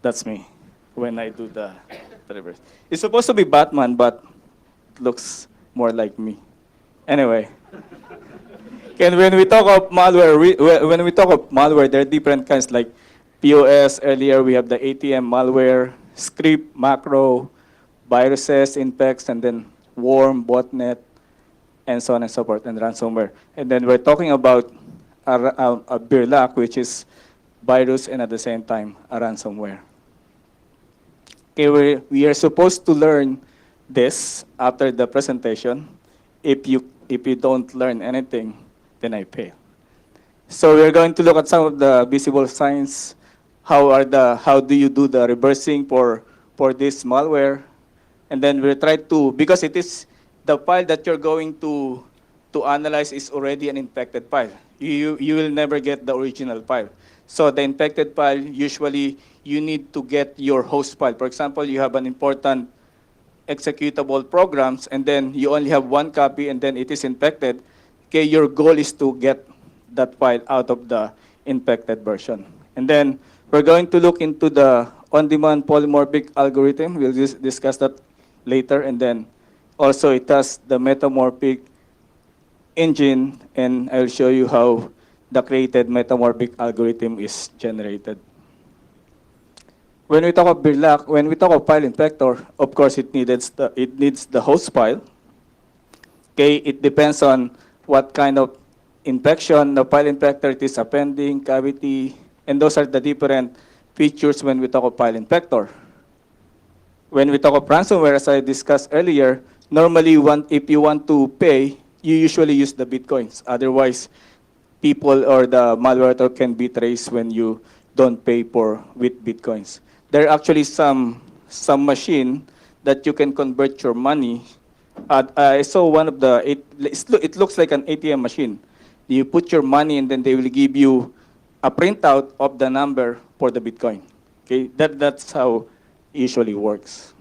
That's me when I do the reverse. It's supposed to be Batman, but it looks more like me. Anyway, and when we talk of malware, when we talk of malware, there are different kinds like POS. Earlier, we have the ATM malware, script, macro, viruses, infects, and then worm, botnet, and so on and so forth, and ransomware. And then we're talking about a BIRLAC, which is virus and at the same time a ransomware. Okay, we are supposed to learn this after the presentation. If you don't learn anything, then I fail. So we're going to look at some of the visible signs. How do you do the reversing for this malware? And then we'll try to, because it is the file that you're going to analyze is already an infected file. You will never get the original file. So the infected file, usually you need to get your host file. For example, you have an important executable programs, and then you only have one copy, and then it is infected. Okay, your goal is to get that file out of the infected version. And then we're going to look into the on-demand polymorphic algorithm. We'll discuss that later. And then also it has the metamorphic engine, and I'll show you how the created metamorphic algorithm is generated. When we talk of BIRLAC, when we talk of file infector, of course it needs the host file. Okay, it depends on what kind of infection, the file infector, it is appending, cavity, and those are the different features when we talk of file infector. When we talk of ransomware, as I discussed earlier, normally if you want to pay, you usually use the bitcoins. Otherwise, people or the malware can be traced when you don't pay with bitcoins. There are actually some machine that you can convert your money. I saw one of it looks like an ATM machine. You put your money and then they will give you a printout of the number for the Bitcoin. Okay, that's how it usually works.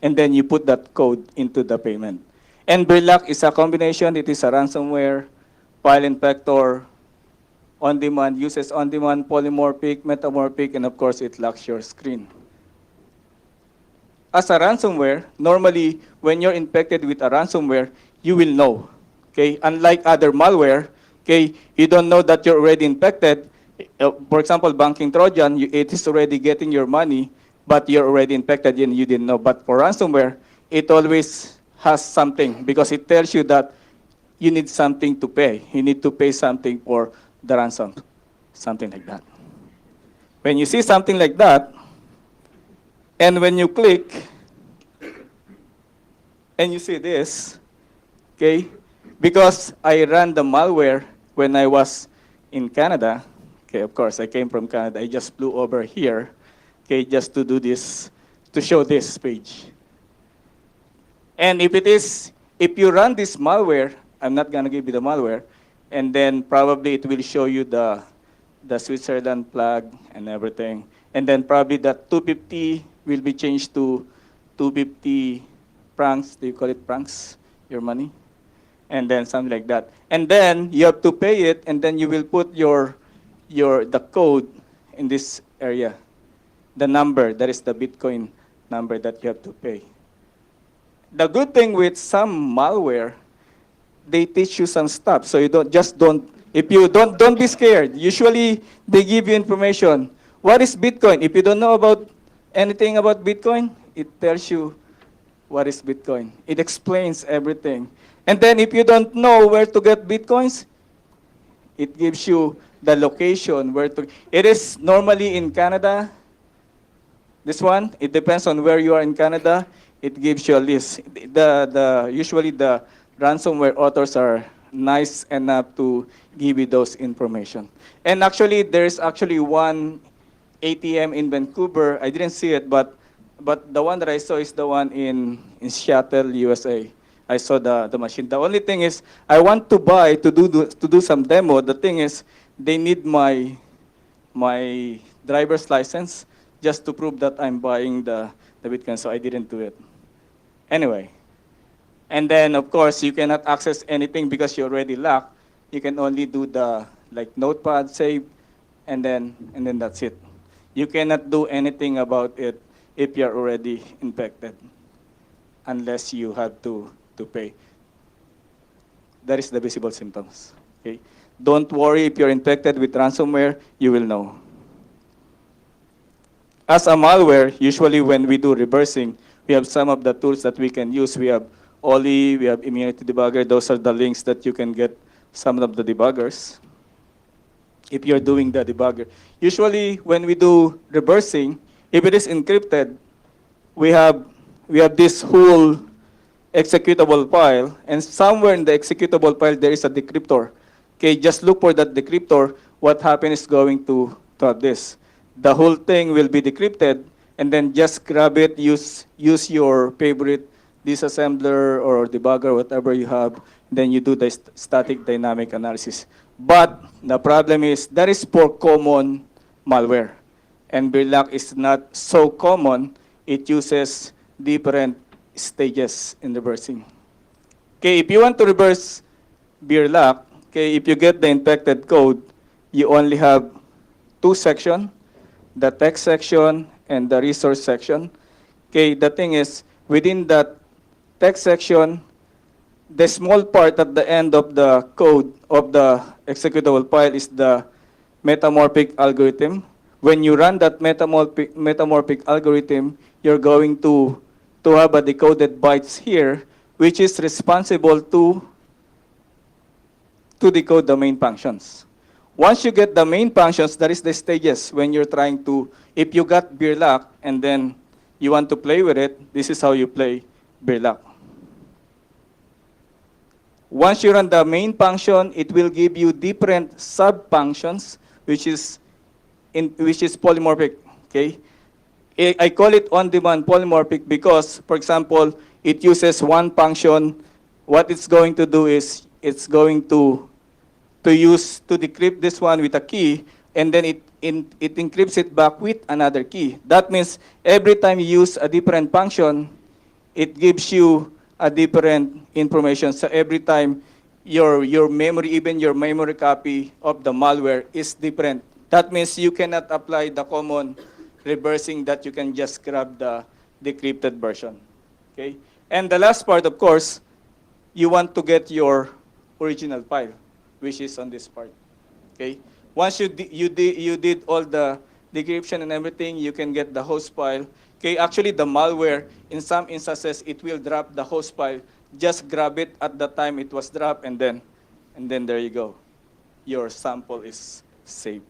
And then you put that code into the payment. And BIRLAC is a combination. It is a ransomware, file infector, on-demand, uses on-demand, polymorphic, metamorphic, and of course it locks your screen. As a ransomware, normally when you're infected with a ransomware, you will know. Okay, unlike other malware, okay, you don't know that you're already infected. For example, banking Trojan, it is already getting your money, but you're already infected and you didn't know. But for ransomware, it always has something because it tells you that you need something to pay. You need to pay something for the ransom, something like that. When you see something like that, and when you click, and you see this, okay, because I ran the malware when I was in Canada, okay, of course, I came from Canada. I just flew over here, okay, just to do this, to show this page. And if you run this malware, I'm not going to give you the malware, and then probably it will show you the Switzerland flag and everything. And then probably that 250 will be changed to 250 francs. Do you call it francs, your money? And then something like that. And then you have to pay it, and then you will put the code in this area. The number, that is the Bitcoin number that you have to pay. The good thing with some malware, they teach you some stuff. So you don't be scared. Usually they give you information. What is Bitcoin? If you don't know about anything about Bitcoin, it tells you what is Bitcoin. It explains everything. And then if you don't know where to get Bitcoins, it gives you the location where to. It is normally in Canada. This one, it depends on where you are in Canada. It gives you a list. Usually the ransomware authors are nice enough to give you those information. And actually, there's actually one ATM in Vancouver. I didn't see it, but the one that I saw is the one in Seattle, USA. I saw the machine. The only thing is, I want to buy to do some demo. The thing is, they need my driver's license just to prove that I'm buying the Bitcoin. So I didn't do it. Anyway, and then of course you cannot access anything because you already locked. You can only do the notepad save, and then that's it. You cannot do anything about it if you're already infected, unless you have to pay. That is the visible symptoms. Okay? Don't worry if you're infected with ransomware, you will know. As a malware, usually when we do reversing, we have some of the tools that we can use. We have Oli, we have Immunity Debugger. Those are the links that you can get some of the debuggers if you're doing the debugger. Usually when we do reversing, if it is encrypted, we have this whole executable file, and somewhere in the executable file there is a decryptor. Okay, just look for that decryptor. What happens is going to have this. The whole thing will be decrypted, and then just grab it, use your favorite disassembler or debugger, whatever you have, then you do the static dynamic analysis. But the problem is that is for common malware. And Birlock is not so common. It uses different stages in reversing. Okay, if you want to reverse Birlock, okay, if you get the infected code, you only have two sections, the text section and the resource section. Okay, the thing is, within that text section, the small part at the end of the code of the executable file is the metamorphic algorithm. When you run that metamorphic algorithm, you're going to have a decoded bytes here, which is responsible to decode the main functions. Once you get the main functions, that is the stages when you're trying to, if you got Birlock and then you want to play with it, this is how you play Birlock. Once you run the main function, it will give you different sub-functions, which is polymorphic. Okay, I call it on-demand polymorphic because, for example, it uses one function. What it's going to do is it's going to decrypt this one with a key, and then it encrypts it back with another key. That means every time you use a different function, it gives you a different information. So every time your memory, even your memory copy of the malware is different. That means you cannot apply the common reversing that you can just grab the decrypted version. Okay? And the last part, of course, you want to get your original file, which is on this part. Okay? Once you did all the decryption and everything, you can get the host file. Okay, actually the malware, in some instances, it will drop the host file. Just grab it at the time it was dropped, and then there you go. Your sample is saved.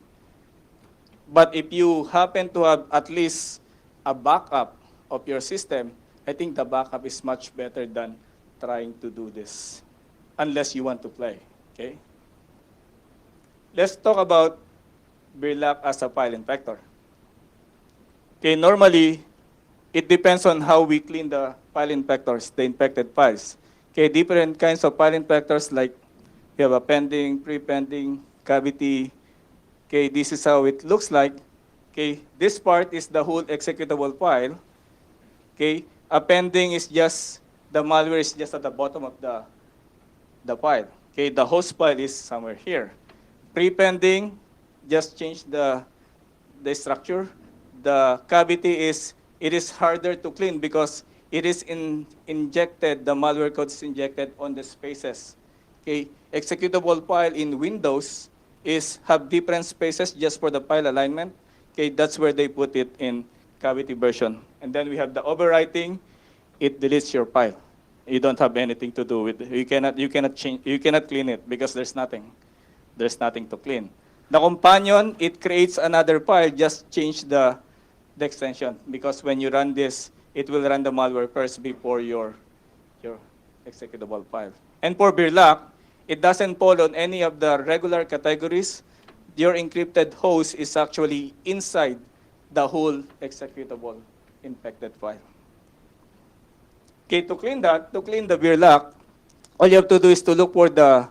But if you happen to have at least a backup of your system, I think the backup is much better than trying to do this, unless you want to play. Okay? Let's talk about Birlock as a file infector. Okay, normally, it depends on how we clean the file infectors, the infected files. Okay, different kinds of file infectors, like we have appending, prepending, cavity. Okay, this is how it looks like. Okay, this part is the whole executable file. Okay, appending is just, the malware is just at the bottom of the file. Okay, the host file is somewhere here. Prepending, just change the structure. The cavity is, it is harder to clean because it is injected, the malware code is injected on the spaces. Okay, executable file in Windows have different spaces just for the file alignment. Okay, that's where they put it in cavity version. And then we have the overwriting. It deletes your file. You don't have anything to do with it. You cannot change, you cannot clean it because there's nothing to clean. The companion, it creates another file. Just change the extension, because when you run this, it will run the malware first before your executable file. And for Birlock, it doesn't fall on any of the regular categories. Your encrypted host is actually inside the whole executable infected file. Okay, to clean the Birlock, all you have to do is to look for the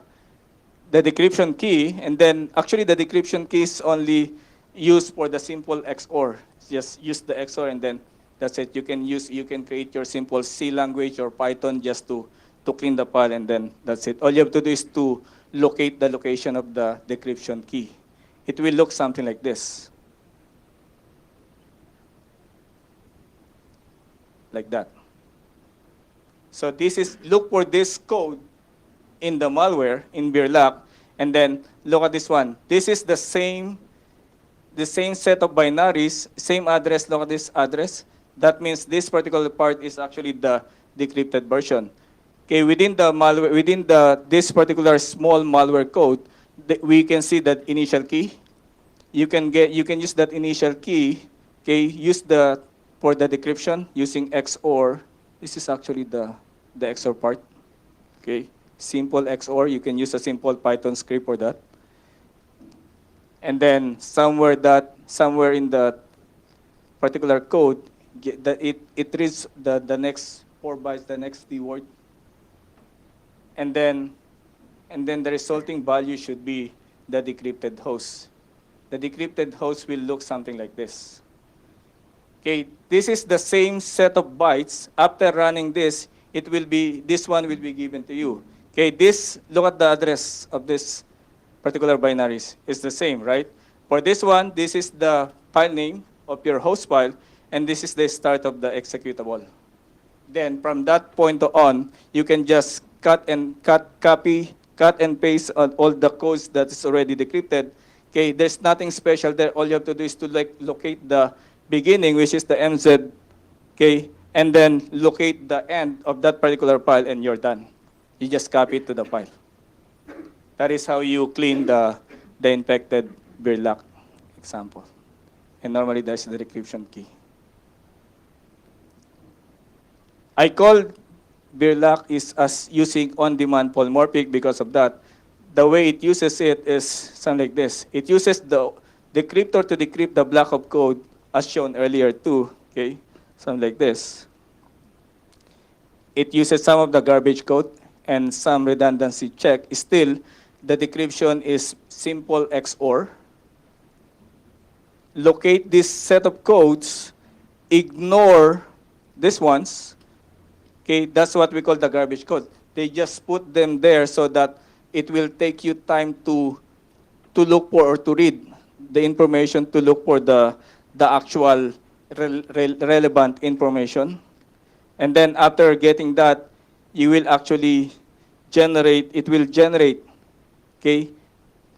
decryption key, and then actually the decryption key is only used for the simple XOR. Just use the XOR, and then that's it. You can create your simple C language or Python just to clean the file, and then that's it. All you have to do is to locate the location of the decryption key. It will look something like this. like that. So this is, look for this code in the malware, in Birlock, and then look at this one. This is the same set of binaries, same address, look at this address. That means this particular part is actually the decrypted version. Okay, within the malware, within this particular small malware code, we can see that initial key. You can use that initial key. Okay, use for the decryption using XOR. This is actually the XOR part. Okay, simple XOR. You can use a simple Python script for that. And then somewhere in the particular code, it reads the next 4 bytes, the next keyword, and then the resulting value should be the decrypted host. The decrypted host will look something like this. Okay, this is the same set of bytes. After running this, this one will be given to you. Okay, look at the address of this particular binaries. It's the same, right? For this one, this is the file name of your host file, and this is the start of the executable. Then from that point on, you can just cut and paste on all the codes that is already decrypted. Okay, there's nothing special there. All you have to do is to locate the beginning, which is the MZ, okay, and then locate the end of that particular file, and you're done. You just copy it to the file. That is how you clean the infected Birlock example. And normally there's the decryption key. I call Birlock is as using on-demand polymorphic because of that. The way it uses it is something like this. It uses the decryptor to decrypt the block of code as shown earlier too, okay? Something like this. It uses some of the garbage code and some redundancy check. Still, the decryption is simple XOR. Locate this set of codes, ignore these ones. Okay, that's what we call the garbage code. They just put them there so that it will take you time to look for or to read the information, to look for the actual relevant information. And then after getting that, you will actually generate, okay,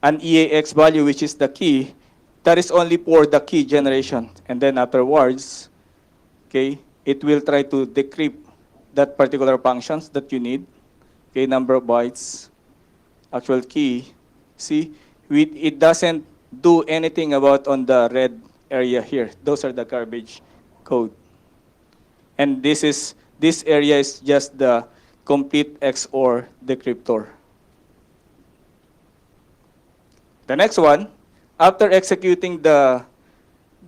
an EAX value, which is the key. That is only for the key generation. And then afterwards, okay, it will try to decrypt that particular functions that you need. Okay, number of bytes, actual key. See, it doesn't do anything about on the red area here. Those are the garbage code. And this area is just the complete XOR decryptor. The next one, after executing the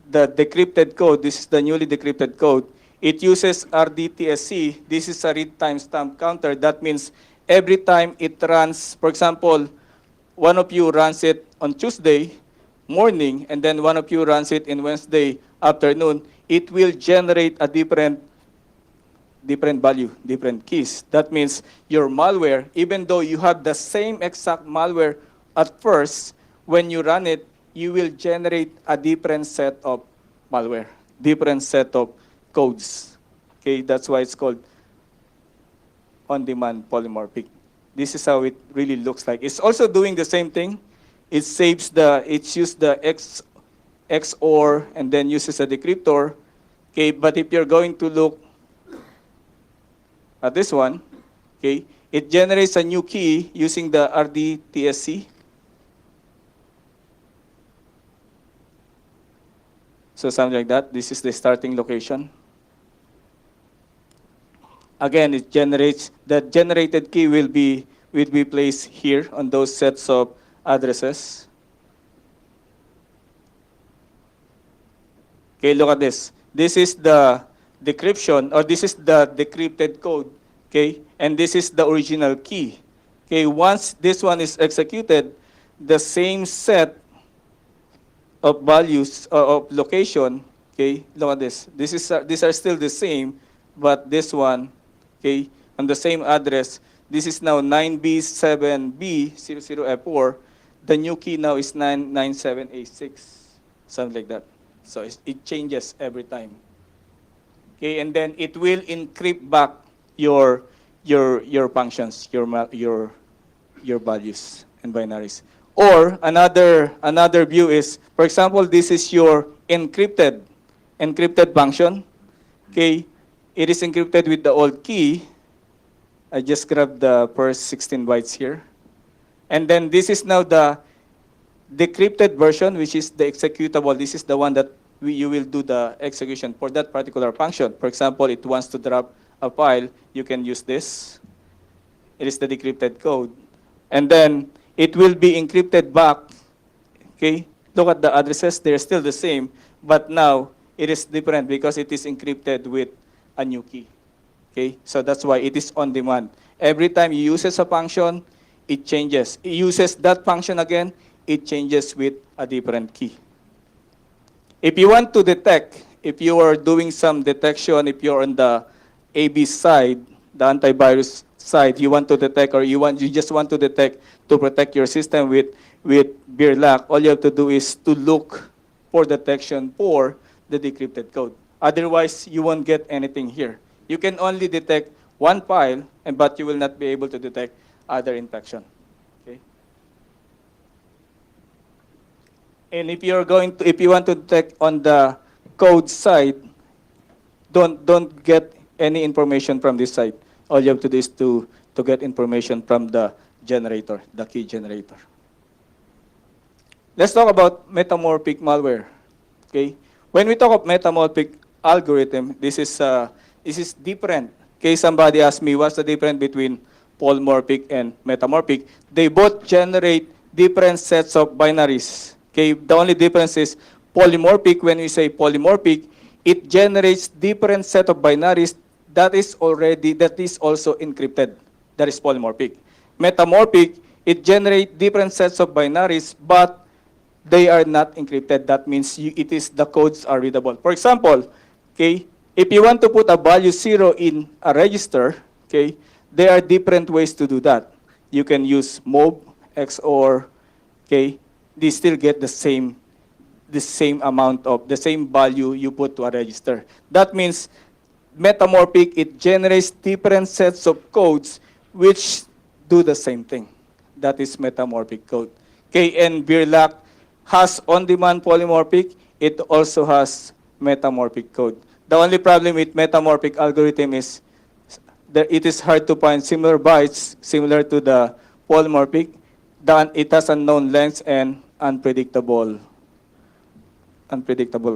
decrypted code, this is the newly decrypted code, it uses RDTSC. This is a read timestamp counter. That means every time it runs, for example, one of you runs it on Tuesday morning, and then one of you runs it in Wednesday afternoon, it will generate a different value, different keys. That means your malware, even though you have the same exact malware at first, when you run it, you will generate a different set of malware, different set of codes. Okay, that's why it's called on-demand polymorphic. This is how it really looks like. It's also doing the same thing. It uses the XOR and then uses a decryptor. Okay, but if you're going to look at this one, okay, it generates a new key using the RDTSC. So something like that. This is the starting location. Again, it generates, the generated key will be placed here on those sets of addresses. Okay, look at this. This is the decryption, or this is the decrypted code, okay? And this is the original key. Okay, once this one is executed, the same set of values of location, okay, look at this. These are still the same, but this one, okay, on the same address, this is now 9B7B00F4. The new key now is 997A6, something like that. So it changes every time. Okay, and then it will encrypt back your your functions, your values and binaries. Or another view is, for example, this is your encrypted function. Okay, it is encrypted with the old key. I just grabbed the first 16 bytes here. And then this is now the decrypted version, which is the executable. This is the one that you will do the execution for that particular function. For example, it wants to drop a file, you can use this. It is the decrypted code. And then it will be encrypted back. Okay, look at the addresses, they're still the same, but now it is different because it is encrypted with a new key. Okay, so that's why it is on demand. Every time you use a function, it changes. It uses that function again, it changes with a different key. If you want to detect, if you are doing some detection, if you're on the AB side, the antivirus side, you want to detect, or you just want to detect to protect your system with beer lock, all you have to do is to look for detection for the decrypted code. Otherwise, you won't get anything here. You can only detect one file, but you will not be able to detect other infection. Okay? And if you want to detect on the code side, don't get any information from this side. All you have to do is to get information from the generator, the key generator. Let's talk about metamorphic malware. Okay, when we talk of metamorphic algorithm, this is different. Okay, somebody asked me what's the difference between polymorphic and metamorphic. They both generate different sets of binaries. Okay, the only difference is polymorphic. When we say polymorphic, it generates different set of binaries that is also encrypted. That is polymorphic. Metamorphic, it generates different sets of binaries, but they are not encrypted. That means the codes are readable. For example, okay, if you want to put a value 0 in a register, okay, there are different ways to do that. You can use MOV, XOR, okay, they still get the same amount of the same value you put to a register. That means metamorphic, it generates different sets of codes which do the same thing. That is metamorphic code. Okay, and Birlac has on-demand polymorphic. It also has metamorphic code. The only problem with metamorphic algorithm is that it is hard to find similar bytes similar to the polymorphic. It has unknown lengths and unpredictable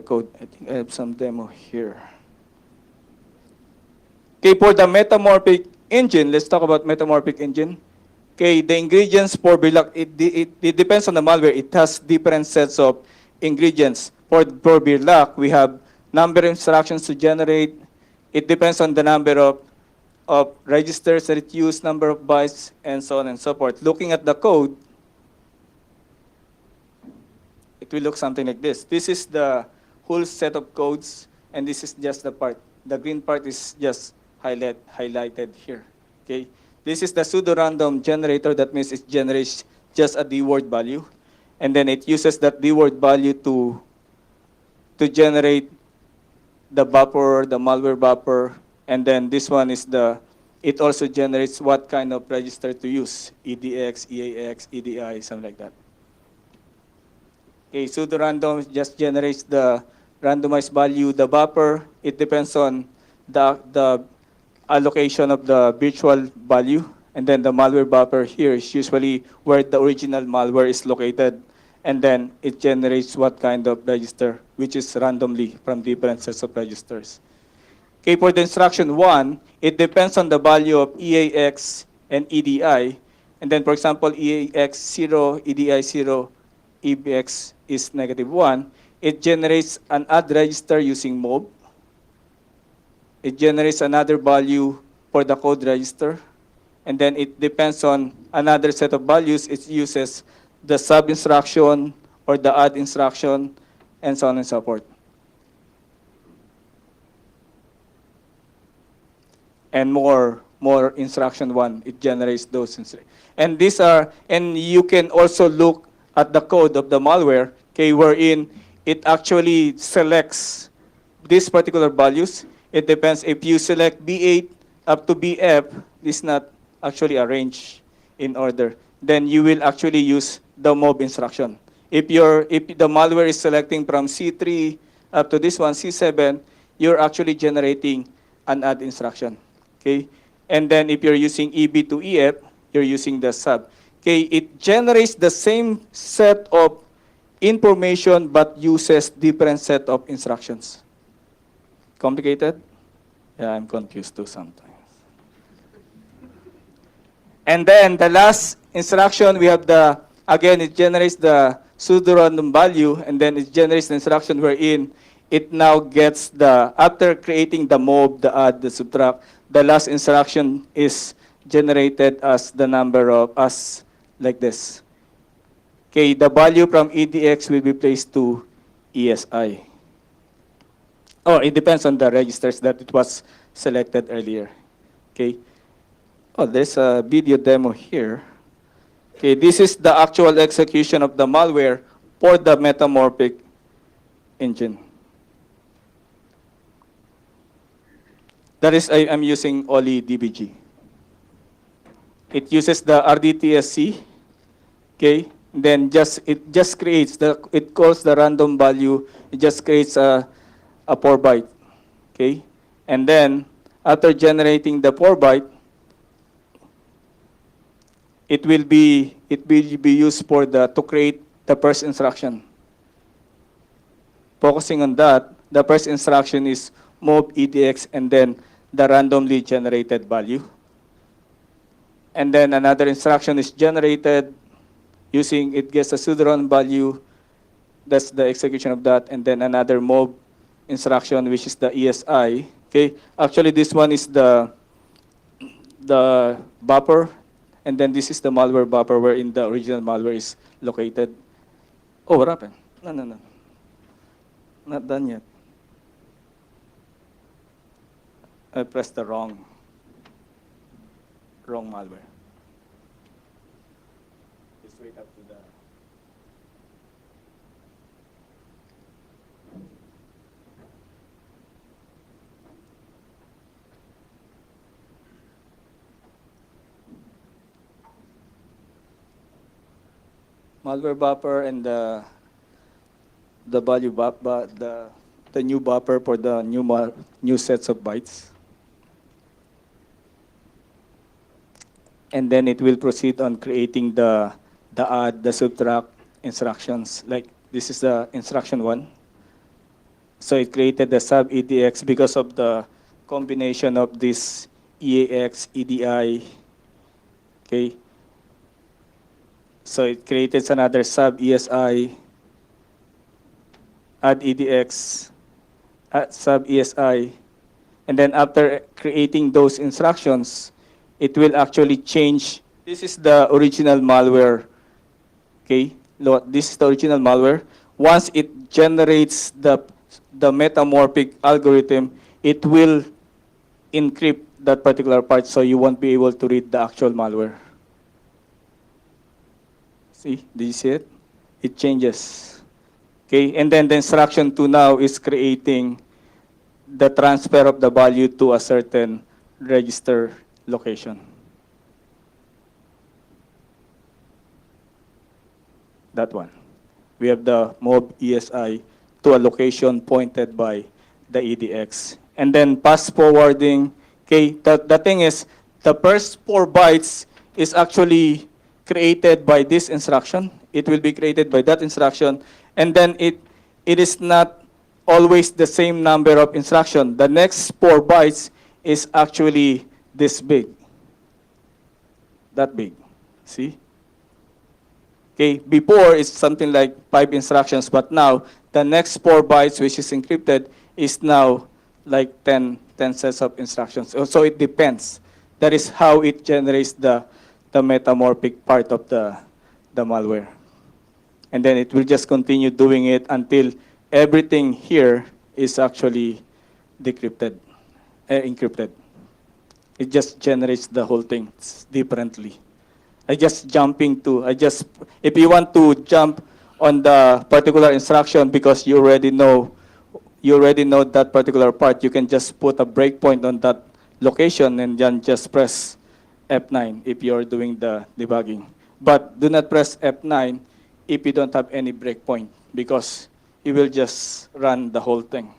code. I think I have some demo here. Okay, for the metamorphic engine, let's talk about metamorphic engine. Okay, the ingredients for Birlac, it depends on the malware. It has different sets of ingredients. For Birlac, we have number of instructions to generate. It depends on the number of registers that it uses, number of bytes, and so on and so forth. Looking at the code, it will look something like this. This is the whole set of codes, and this is just the part. The green part is just highlighted here. Okay. This is the pseudo-random generator. That means it generates just a D-word value. And then it uses that D-word value to generate the buffer, the malware buffer. And then this one is it also generates what kind of register to use. EDX, EAX, EDI, something like that. Okay, pseudo-random just generates the randomized value, the buffer. It depends on the allocation of the virtual value, and then the malware buffer here is usually where the original malware is located, and then it generates what kind of register, which is randomly from different sets of registers. Okay, for the instruction 1, it depends on the value of EAX and EDI, and then for example, EAX 0, EDI 0, EBX is -1. It generates an add register using MOV. It generates another value for the code register. And then it depends on another set of values. It uses the sub instruction or the add instruction, and so on and so forth. And more instruction 1, it generates those. And you can also look at the code of the malware, okay, wherein it actually selects these particular values. It depends. If you select B8 up to BF, this is not actually arranged in order. Then you will actually use the move instruction. If the malware is selecting from C3 up to this one, C7, you're actually generating an add instruction. Okay? And then if you're using EB to EF, you're using the sub. Okay, it generates the same set of information but uses different set of instructions. Complicated? Yeah, I'm confused too sometimes. And then the last instruction, we have again, it generates the pseudo-random value, and then it generates the instruction wherein it now gets after creating the move, the add, the subtract, the last instruction is generated as the number of, like this. Okay, the value from EDX will be placed to ESI. Oh, it depends on the registers that it was selected earlier. Okay. Oh, there's a video demo here. Okay, this is the actual execution of the malware for the Metamorphic engine. That is, I'm using only DBG. It uses the RDTSC. Okay, then it just creates it calls the random value. It just creates a 4-byte. Okay, and then after generating the 4-byte, it will be used to create the first instruction. Focusing on that, the first instruction is move EDX and then the randomly generated value. And then another instruction is generated using, it gets a pseudo-random value. That's the execution of that. And then another move instruction, which is the ESI. Okay, actually this one is the buffer. And then this is the malware buffer wherein the original malware is located. Oh, what happened? No. Not done yet. I pressed the wrong malware. Just wait up to the... malware buffer and the value buffer, the new buffer for the new sets of bytes. And then it will proceed on creating the add, the subtract instructions. Like this is the instruction 1. So it created the sub EDX because of the combination of this EAX, EDI. Okay. So it created another sub ESI, add EDX, add sub ESI, and then after creating those instructions, it will actually change. This is the original malware. Okay, this is the original malware. Once it generates the metamorphic algorithm, it will encrypt that particular part, so you won't be able to read the actual malware. See, do you see it? It changes. Okay, and then the instruction 2 now is creating the transfer of the value to a certain register location. That one. We have the move ESI to a location pointed by the EDX. And then pass forwarding. Okay, the thing is, the first 4 bytes is actually created by this instruction. It will be created by that instruction. And then it is not always the same number of instruction. The next 4 bytes is actually this big. That big. See? Okay, before it's something like 5 instructions, but now the next 4 bytes, which is encrypted, is now like 10 sets of instructions. So it depends. That is how it generates the metamorphic part of the malware. And then it will just continue doing it until everything here is actually decrypted, encrypted. It just generates the whole thing differently. If you want to jump on the particular instruction because you already know you already know that particular part, you can just put a breakpoint on that location and then just press F9 if you're doing the debugging. But do not press F9 if you don't have any breakpoint, because it will just run the whole thing.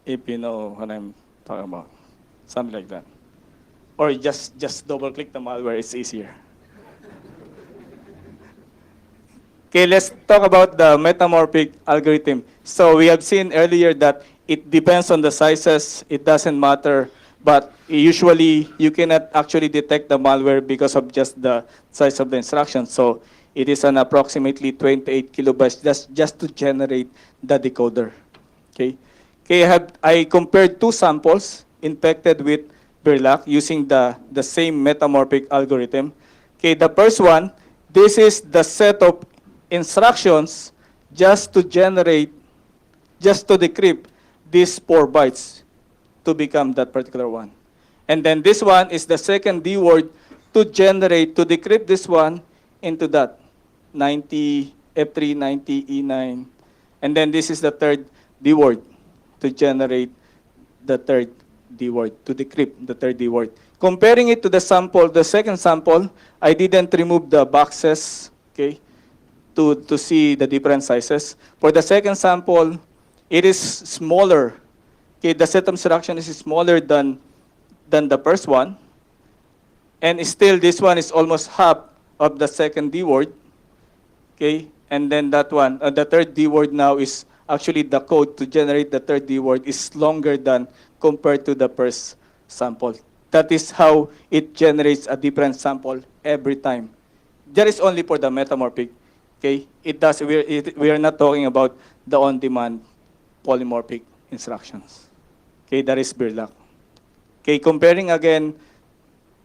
If you know what I'm talking about. Something like that. Or just double click the malware, it's easier. Okay, let's talk about the metamorphic algorithm. So we have seen earlier that it depends on the sizes, it doesn't matter, but usually you cannot actually detect the malware because of just the size of the instruction. So it is an approximately 28 kilobytes just to generate the decoder. Okay, I compared two samples infected with Berlac using the same metamorphic algorithm. Okay, the first one, this is the set of instructions just to decrypt these 4 bytes to become that particular one. And then this one is the second D word to decrypt this one into that 90, F3, 90, E9. And then this is the third D word to generate the third D word, to decrypt the third D word. Comparing it to the sample, the second sample, I didn't remove the boxes, okay, to see the different sizes. For the second sample, it is smaller. Okay, the set of instruction is smaller than the first one. And still, this one is almost half of the second D word. Okay, and then that one, the third D word now is actually the code to generate the third D word is longer than compared to the first sample. That is how it generates a different sample every time. That is only for the metamorphic. Okay, we are not talking about the on-demand polymorphic instructions. Okay, that is Berlac. Okay, comparing again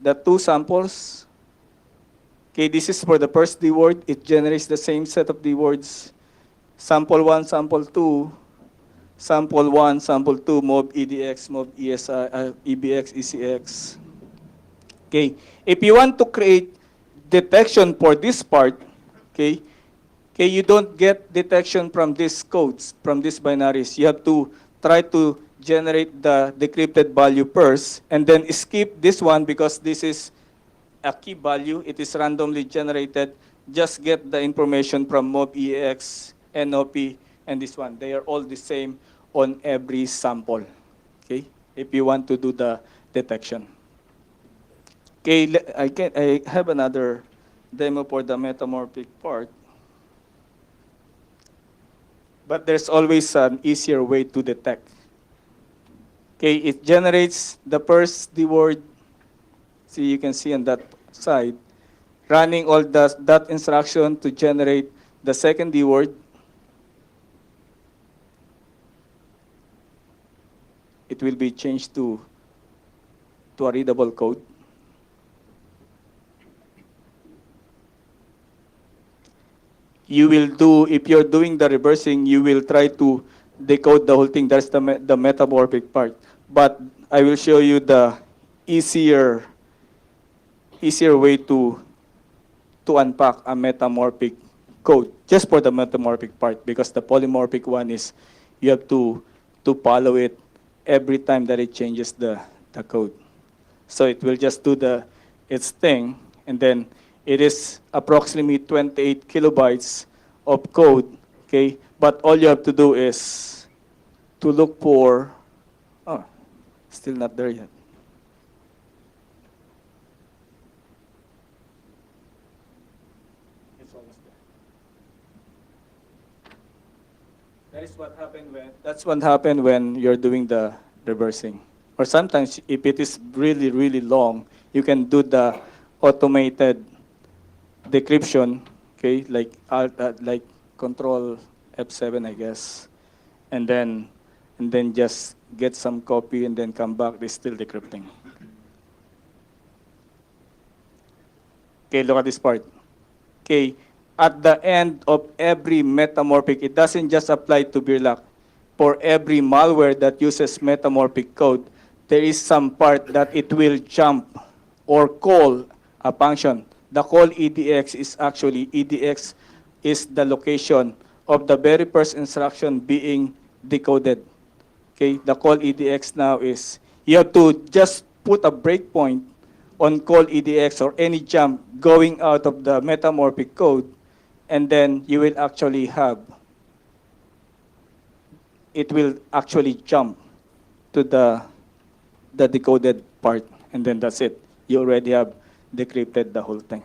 the two samples. Okay, this is for the first D word. It generates the same set of D words. Sample 1, sample 2, sample 1, sample 2, MOV EDX, MOV ESI, EBX, ECX. Okay, if you want to create detection for this part, okay, you don't get detection from these codes, from these binaries. You have to try to generate the decrypted value first, and then skip this one because this is a key value. It is randomly generated. Just get the information from MOV EX, NOP, and this one. They are all the same on every sample, okay, if you want to do the detection. Okay, I have another demo for the metamorphic part. But there's always an easier way to detect. Okay, it generates the first D word. See, you can see on that side, running all that instruction to generate the second D word. It will be changed to a readable code. You will do, if you're doing the reversing, you will try to decode the whole thing. That's the metamorphic part. But I will show you the easier way to unpack a metamorphic code, just for the metamorphic part, because the polymorphic one is you have to follow it every time that it changes the code. So it will just do its thing, and then it is approximately 28 kilobytes of code, okay? But all you have to do is to look for, oh, still not there yet. It's almost there. That's what happened when you're doing the reversing. Or sometimes if it is really, really long, you can do the automated decryption, okay, like Control F7, I guess, and then just get some copy and then come back. It's still decrypting. Okay, look at this part. Okay, at the end of every metamorphic, it doesn't just apply to Berlac. For every malware that uses metamorphic code, there is some part that it will jump or call a function. The call EDX is actually, EDX is the location of the very first instruction being decoded. Okay, the call EDX now is, you have to just put a breakpoint on call EDX or any jump going out of the metamorphic code, and then you will actually have, it will actually jump to the decoded part, and then that's it. You already have decrypted the whole thing.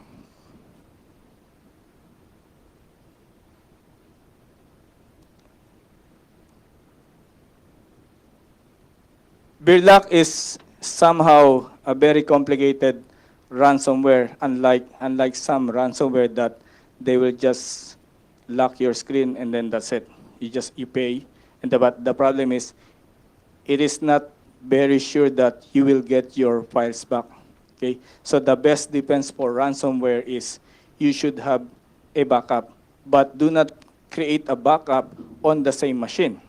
Birlock is somehow a very complicated ransomware, unlike some ransomware that they will just lock your screen and then that's it. You pay, and but the problem is, it is not very sure that you will get your files back. Okay, so the best defense for ransomware is you should have a backup, but do not create a backup on the same machine,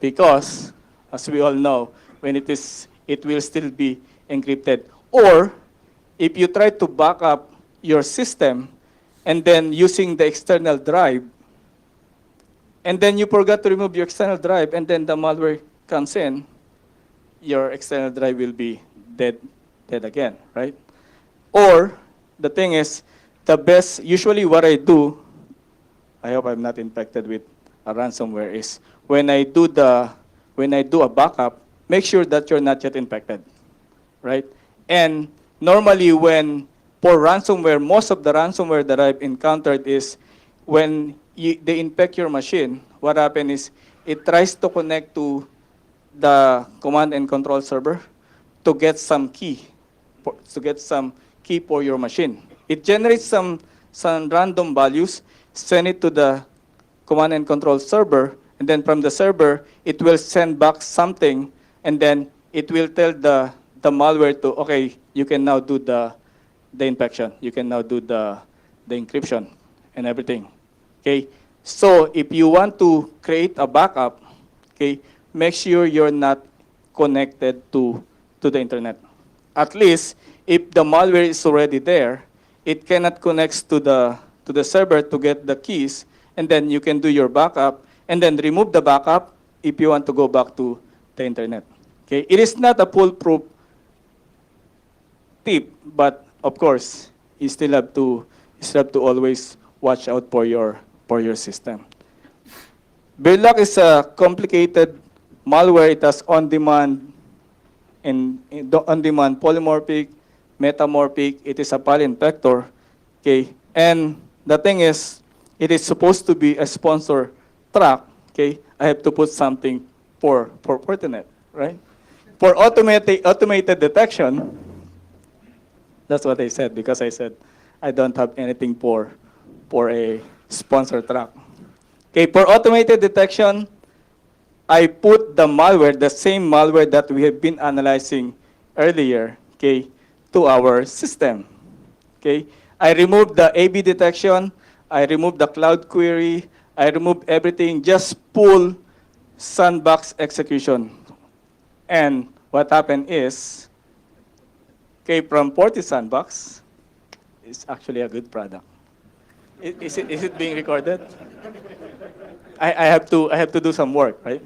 because as we all know, when it will still be encrypted. Or if you try to back up your system and then using the external drive, and then you forgot to remove your external drive, and then the malware comes in, your external drive will be dead again, right? Or the thing is, usually what I do, I hope I'm not infected with a ransomware, is when I do a backup, make sure that you're not yet infected, right? And normally for ransomware, most of the ransomware that I've encountered is when they infect your machine, what happens is it tries to connect to the command and control server to get some key, for your machine. It generates some random values, send it to the command and control server, and then from the server, it will send back something, and then it will tell the malware to, okay, you can now do the infection. You can now do the encryption and everything. Okay? So if you want to create a backup, okay, make sure you're not connected to the internet. At least, if the malware is already there, it cannot connect to the server to get the keys, and then you can do your backup, and then remove the backup if you want to go back to the internet. Okay? It is not a foolproof tip, but of course, you still have to always watch out for your system. Birlock is a complicated malware. It has on-demand polymorphic, metamorphic. It is a file infector. Okay, and the thing is, it is supposed to be a sponsor track. Okay, I have to put something for Fortinet, right? For automated detection, that's what I said, because I said I don't have anything for a sponsor track. Okay, for automated detection, I put the malware, the same malware that we have been analyzing earlier, okay, to our system. Okay, I removed the A/B detection, I removed the cloud query, I removed everything, just pull sandbox execution. And what happened is, okay, from FortiSandbox, it's actually a good product. Is it being recorded? I have to do some work, right?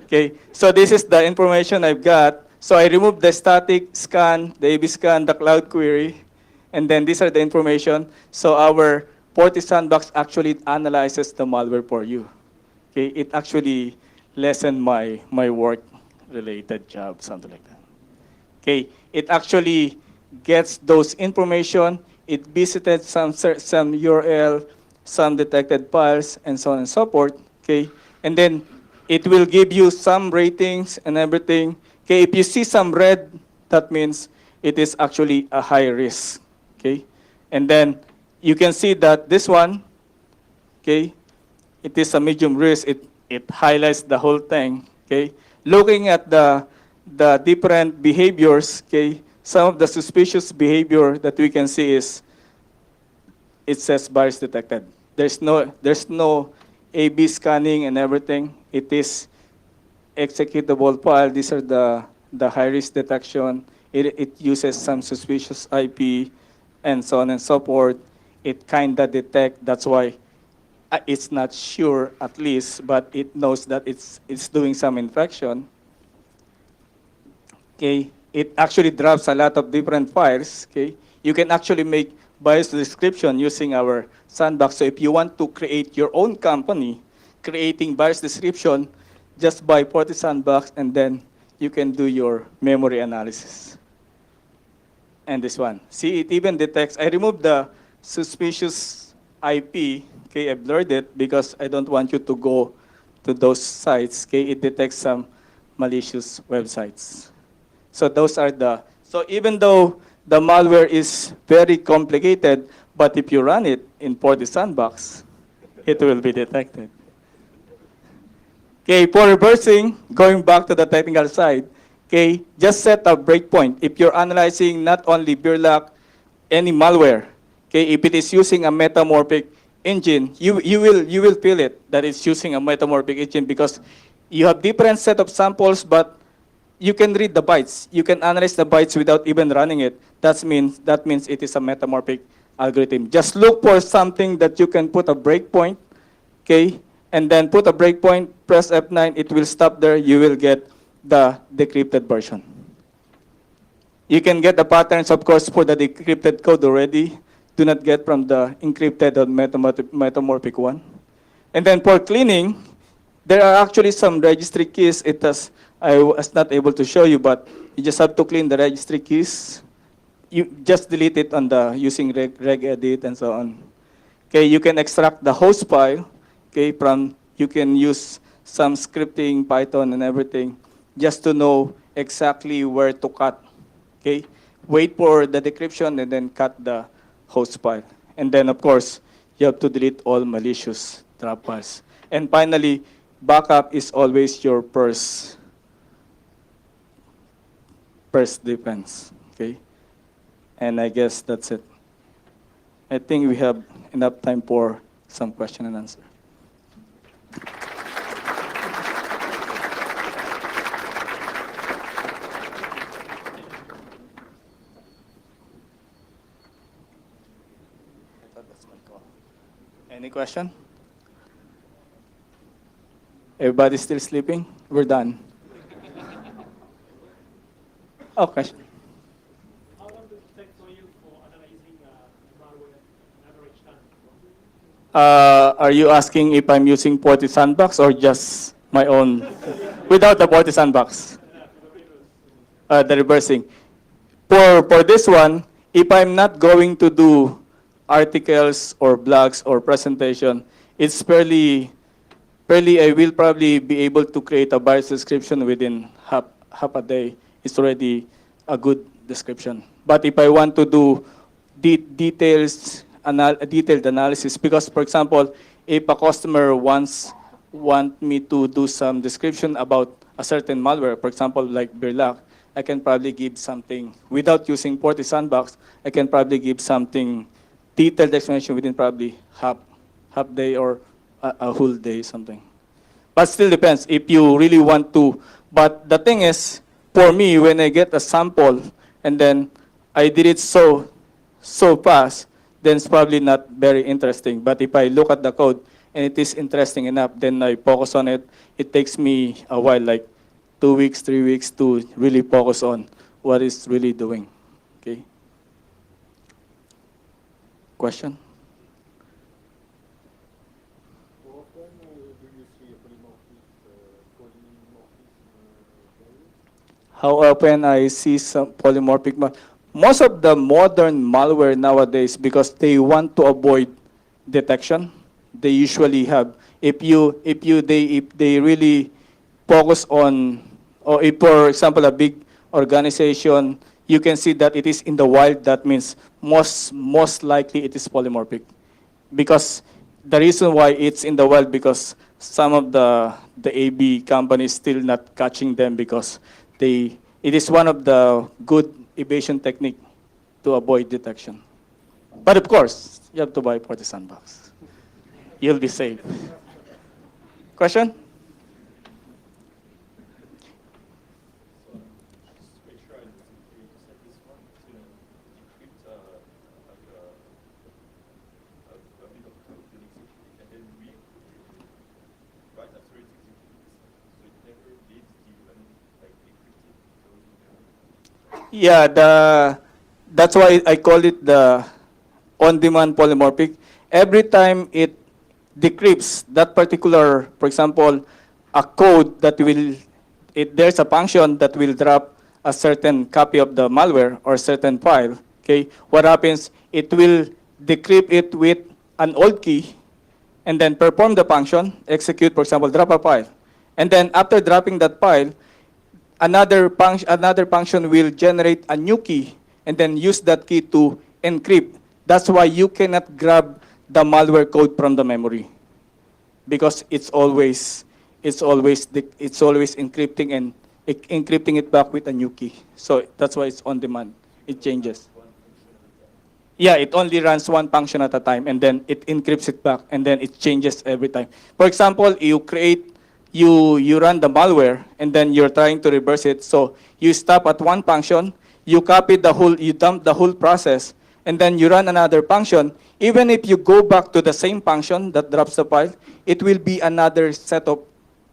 Okay, so this is the information I've got. So I removed the static scan, the A/B scan, the cloud query, and then these are the information. So our FortiSandbox actually analyzes the malware for you. Okay, it actually lessened my work-related job, something like that. Okay, it actually gets those information. It visited some URL, some detected files, and so on and so forth. Okay, and then it will give you some ratings and everything. Okay, if you see some red, that means it is actually a high risk. Okay, and then you can see that this one, okay, it is a medium risk. It highlights the whole thing. Okay, looking at the different behaviors. Okay, some of the suspicious behavior that we can see is, it says virus detected. There's no A/B scanning and everything. It is executable file. These are the high-risk detection. It uses some suspicious IP and so on and so forth. It kind of detect. That's why it's not sure at least, but it knows that it's doing some infection. Okay, it actually drops a lot of different files. Okay, you can actually make BIOS description using our sandbox. So if you want to create your own company, creating BIOS description, just buy Forti Sandbox, and then you can do your memory analysis. And this one, see, it even detects. I removed the suspicious IP. Okay, I blurred it because I don't want you to go to those sites. Okay, it detects some malicious websites. So those are so even though the malware is very complicated, but if you run it in Forti Sandbox, it will be detected. Okay, for reversing, going back to the technical side, okay, just set a breakpoint. If you're analyzing not only Birlock, any malware, okay, if it is using a metamorphic engine, you will feel it that it's using a metamorphic engine because you have different set of samples, but you can read the bytes. You can analyze the bytes without even running it. That means it is a metamorphic algorithm. Just look for something that you can put a breakpoint, okay, and then put a breakpoint, press F9, it will stop there. You will get the decrypted version. You can get the patterns, of course, for the decrypted code already. Do not get from the encrypted or metamorphic one. And then for cleaning, there are actually some registry keys. I was not able to show you, but you just have to clean the registry keys. You just delete it on using regedit and so on. Okay, you can extract the host file. Okay, you can use some scripting, Python, and everything, just to know exactly where to cut. Okay, wait for the decryption and then cut the host file. And then, of course, you have to delete all malicious drop files. And finally, backup is always your first defense. Okay, and I guess that's it. I think we have enough time for some question and answer. Any question? Everybody still sleeping? We're done. Oh, question. How long does it take for you for analyzing malware on average time? Are you asking if I'm using Forti Sandbox or just my own without the Forti Sandbox? The reversing. For this one, if I'm not going to do articles or blogs or presentation, it's fairly I will probably be able to create a bias description within half a day. It's already a good description. But if I want to do detailed analysis, because for example, if a customer want me to do some description about a certain malware, for example, like Birlock, I can probably give something without using Forti Sandbox. I can probably give something detailed explanation within probably half day or a whole day, something. But still depends if you really want to. But the thing is, for me, when I get a sample and then I did it so fast, then it's probably not very interesting. But if I look at the code and it is interesting enough, then I focus on it. It takes me a while, like 2 weeks, 3 weeks, to really focus on what it's really doing. Okay. Question? How often do you see a polymorphism value? How often I see some polymorphic most of the modern malware nowadays, because they want to avoid detection, they usually have, if they really focus on, or if for example a big organization, you can see that it is in the wild, that means most likely it is polymorphic. Because the reason why it's in the wild, because some of the AB companies still not catching them, because it is one of the good evasion technique to avoid detection. But of course, you have to buy for the sandbox. You'll be safe. Question? Just to make sure I understand clearly, you said this one is going to decrypt like a bit of code, the execute, and then read Yeah, that's why I call it the on-demand polymorphic. Every time it decrypts that particular, for example, a code that will, there's a function that will drop a certain copy of the malware or certain file. Okay, what happens? It will decrypt it with an old key, and then perform the function, execute, for example, drop a file. And then after dropping that file, another function will generate a new key and then use that key to encrypt. That's why you cannot grab the malware code from the memory, because it's always encrypting and encrypting it back with a new key. So that's why it's on demand. It changes. Yeah, it only runs one function at a time, and then it encrypts it back, and then it changes every time. For example, you run the malware, and then you're trying to reverse it. So you stop at one function, you dump the whole process, and then you run another function. Even if you go back to the same function that drops the file, it will be another set of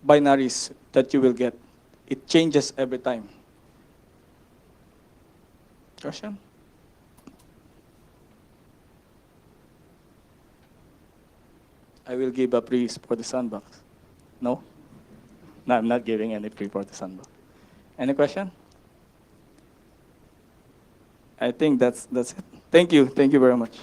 binaries that you will get. It changes every time. Question? I will give a free for the sandbox. No? No, I'm not giving any free for the sandbox. Any question? I think that's it. Thank you. Thank you very much.